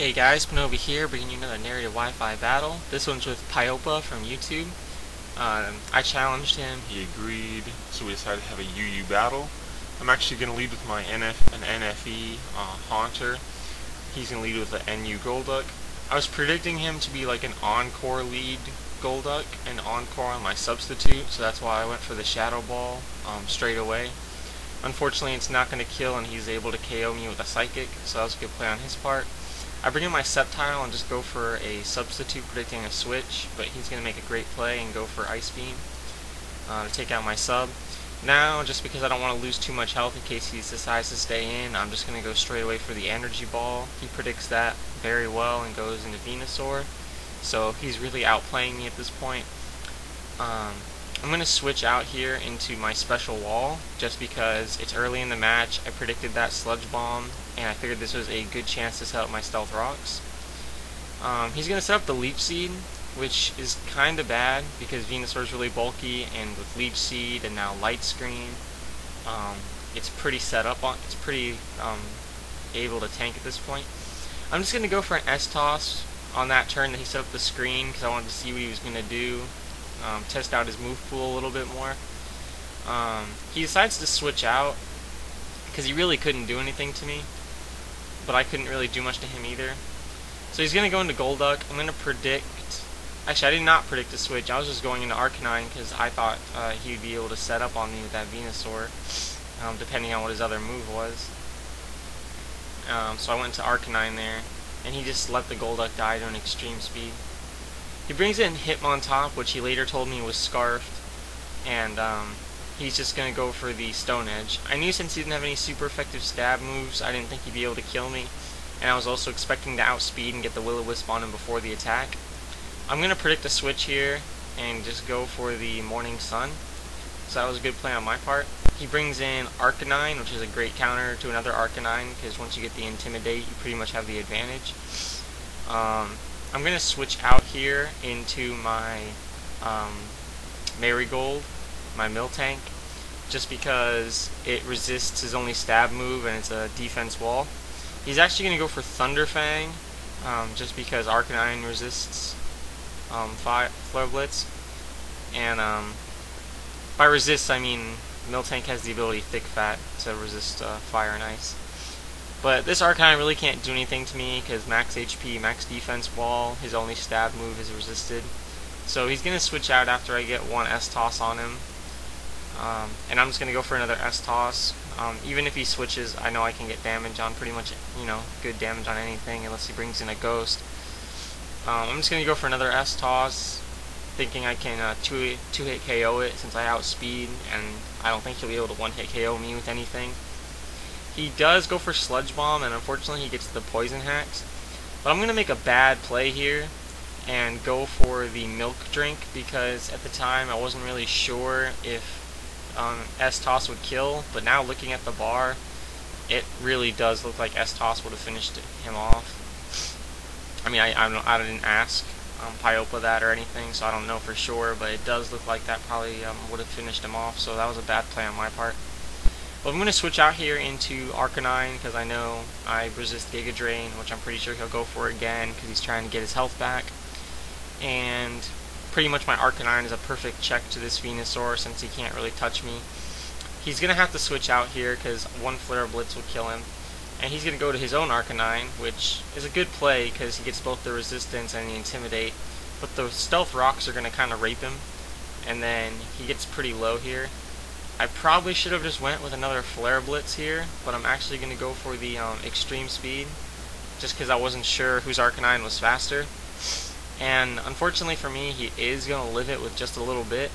Hey guys, Paiopa here, bringing you another narrated Wi-Fi battle. This one's with Paiopa from YouTube. I challenged him, he agreed, so we decided to have a UU battle. I'm actually going to lead with my NFE Haunter. He's going to lead with the NU Golduck. I was predicting him to be like an Encore lead Golduck and Encore on my substitute, so that's why I went for the Shadow Ball straight away. Unfortunately, it's not going to kill, and he's able to KO me with a Psychic, so that was a good play on his part. I bring in my Sceptile and just go for a substitute predicting a switch, but he's going to make a great play and go for Ice Beam to take out my sub. Now, just because I don't want to lose too much health in case he decides to stay in, I'm just going to go straight away for the Energy Ball. He predicts that very well and goes into Venusaur, so he's really outplaying me at this point. I'm going to switch out here into my Special Wall, just because it's early in the match. I predicted that Sludge Bomb, and I figured this was a good chance to set up my Stealth Rocks. He's going to set up the Leech Seed, which is kind of bad, because Venusaur is really bulky, and with Leech Seed and now Light Screen, it's pretty set up on, it's pretty able to tank at this point. I'm just going to go for an S-Toss on that turn that he set up the screen, because I wanted to see what he was going to do. Test out his move pool a little bit more. He decides to switch out because he really couldn't do anything to me, but I couldn't really do much to him either. So he's going to go into Golduck. I'm going to predict... Actually, I did not predict a switch. I was just going into Arcanine because I thought he would be able to set up on me with that Venusaur, depending on what his other move was. So I went to Arcanine there, and he just let the Golduck die to an extreme speed. He brings in Hitmontop, which he later told me was Scarfed, and he's just going to go for the Stone Edge. I knew since he didn't have any super effective stab moves, I didn't think he'd be able to kill me, and I was also expecting to outspeed and get the Will-O-Wisp on him before the attack. I'm going to predict a switch here and just go for the Morning Sun, so that was a good play on my part. He brings in Arcanine, which is a great counter to another Arcanine, because once you get the Intimidate, you pretty much have the advantage. I'm going to switch out here into my Marigold, my Miltank, just because it resists his only stab move and it's a defense wall. He's actually going to go for Thunderfang, just because Arcanine resists Flare Blitz. And by resist, I mean Miltank has the ability Thick Fat to resist Fire and Ice. But this Arcanine really can't do anything to me because max HP, max defense wall, his only stab move is resisted. So he's going to switch out after I get one S-Toss on him. And I'm just going to go for another S-Toss. Even if he switches, I know I can get damage on pretty much, good damage on anything unless he brings in a Ghost. I'm just going to go for another S-Toss, thinking I can two-hit KO it since I outspeed, and I don't think he'll be able to one-hit KO me with anything. He does go for Sludge Bomb, and unfortunately he gets the Poison Hacks. But I'm going to make a bad play here and go for the Milk Drink, because at the time I wasn't really sure if S-Toss would kill, but now looking at the bar, it really does look like S-Toss would have finished him off. I mean, I didn't ask Paiopa that or anything, so I don't know for sure, but it does look like that probably would have finished him off, so that was a bad play on my part. But I'm going to switch out here into Arcanine because I know I resist Giga Drain, which I'm pretty sure he'll go for again because he's trying to get his health back. And pretty much my Arcanine is a perfect check to this Venusaur since he can't really touch me. He's going to have to switch out here because one Flare Blitz will kill him. And he's going to go to his own Arcanine, which is a good play because he gets both the Resistance and the Intimidate. But the Stealth Rocks are going to kind of rape him, and then he gets pretty low here. I probably should have just went with another Flare Blitz here, but I'm actually going to go for the Extreme Speed, just because I wasn't sure whose Arcanine was faster. And unfortunately for me, he is going to live it with just a little bit,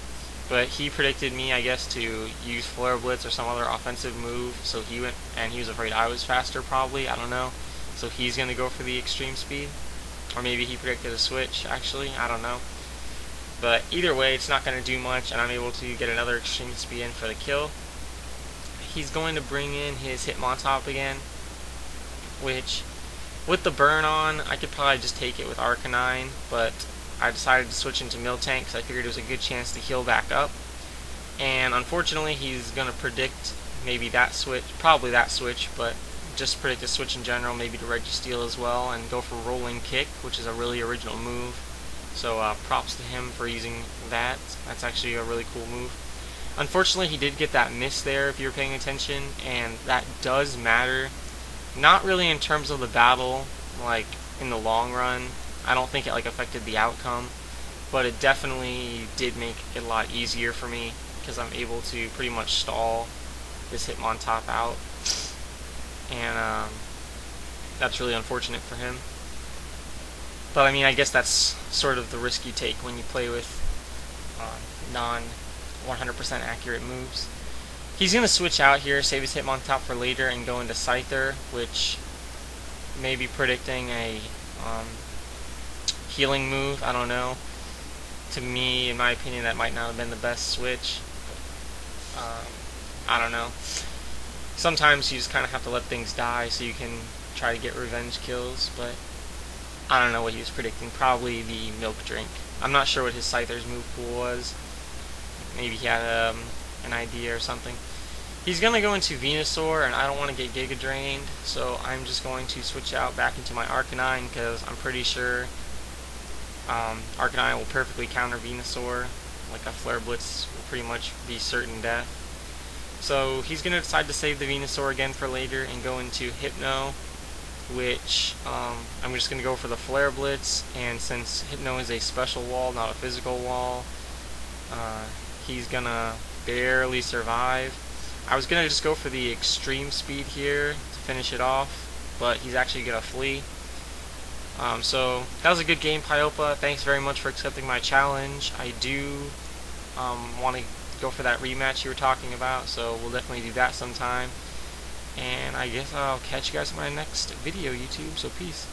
but he predicted me, I guess, to use Flare Blitz or some other offensive move, so he went, and he was afraid I was faster probably, I don't know. So he's going to go for the Extreme Speed, or maybe he predicted a switch, actually, I don't know. But either way, it's not going to do much, and I'm able to get another Extreme Speed in for the kill. He's going to bring in his Hitmontop again, which, with the burn on, I could probably just take it with Arcanine, but I decided to switch into Miltank because I figured it was a good chance to heal back up. And unfortunately, he's going to predict maybe that switch, probably that switch, but just predict a switch in general, maybe to Registeel as well, and go for Rolling Kick, which is a really original move. So props to him for using that. That's actually a really cool move. Unfortunately, he did get that miss there if you were paying attention, and that does matter. Not really in terms of the battle, like in the long run. I don't think it like affected the outcome, but it definitely did make it a lot easier for me because I'm able to pretty much stall this Hitmontop out, and that's really unfortunate for him. But I mean, I guess that's sort of the risk you take when you play with non 100% accurate moves. He's going to switch out here, save his Hitmontop for later, and go into Scyther, which may be predicting a healing move. I don't know. To me, in my opinion, that might not have been the best switch. I don't know. Sometimes you just kind of have to let things die so you can try to get revenge kills, but I don't know what he was predicting. Probably the milk drink. I'm not sure what his Scyther's move pool was. Maybe he had an idea or something. He's going to go into Venusaur, and I don't want to get Giga Drained, so I'm just going to switch out back into my Arcanine because I'm pretty sure Arcanine will perfectly counter Venusaur. Like a Flare Blitz will pretty much be certain death. So he's going to decide to save the Venusaur again for later and go into Hypno, which I'm just going to go for the Flare Blitz, and since Hypno is a special wall, not a physical wall, he's going to barely survive. I was going to just go for the extreme speed here to finish it off, but he's actually going to flee. So that was a good game, Paiopa. Thanks very much for accepting my challenge. I do want to go for that rematch you were talking about, so we'll definitely do that sometime. And I guess I'll catch you guys in my next video, YouTube, so peace.